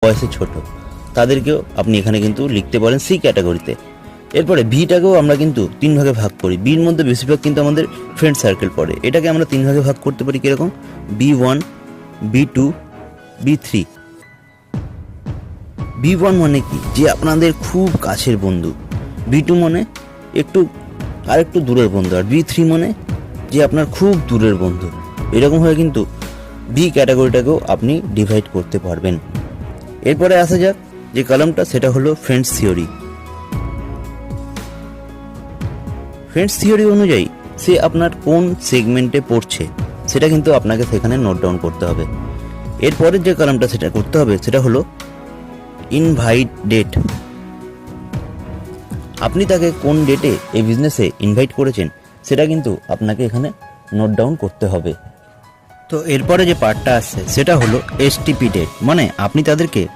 বয়সে ছোট, তাদেরকেও আপনি এখানে কিন্তু লিখতে পারেন সি ক্যাটাগরিতে। এরপরে বিটাকেও আমরা কিন্তু 3 ভাগে ভাগ করি। বির মধ্যে বেশিরভাগ কিন্তু আমাদের ফ্রেন্ড সার্কেল পড়ে। এটাকে আমরা 3 ভাগে ভাগ করতে পারি কীরকম, B1, B2, B3। B1 মানে কি, যে আপনাদের খুব কাছের বন্ধু। B2 মানে একটু দূরের বন্ধু। আর B3 মানে যে আপনার খুব দূরের বন্ধু। এরকমভাবে কিন্তু বি ক্যাটাগরিটাকেও আপনি ডিভাইড করতে পারবেন। এরপরে আসা যাক যে কলামটা, সেটা হলো ফ্রেন্ডস থিওরি। ফ্রেন্ডস থিওরি অনুযায়ী সে আপনার কোন সেগমেন্টে পড়ছে সেটা কিন্তু আপনাকে সেখানে নোট ডাউন করতে হবে। এরপরের যে কলামটা সেটা করতে হবে সেটা হলো ইনভাইট ডেট। আপনি তাকে কোন ডেটে এই বিজনেসে ইনভাইট করেছেন সেটা কিন্তু আপনাকে এখানে নোট ডাউন করতে হবে। তো এরপরে যে পার্টটা আসছে সেটা হলো এসটিপি ডেট, মানে আপনি তাদেরকে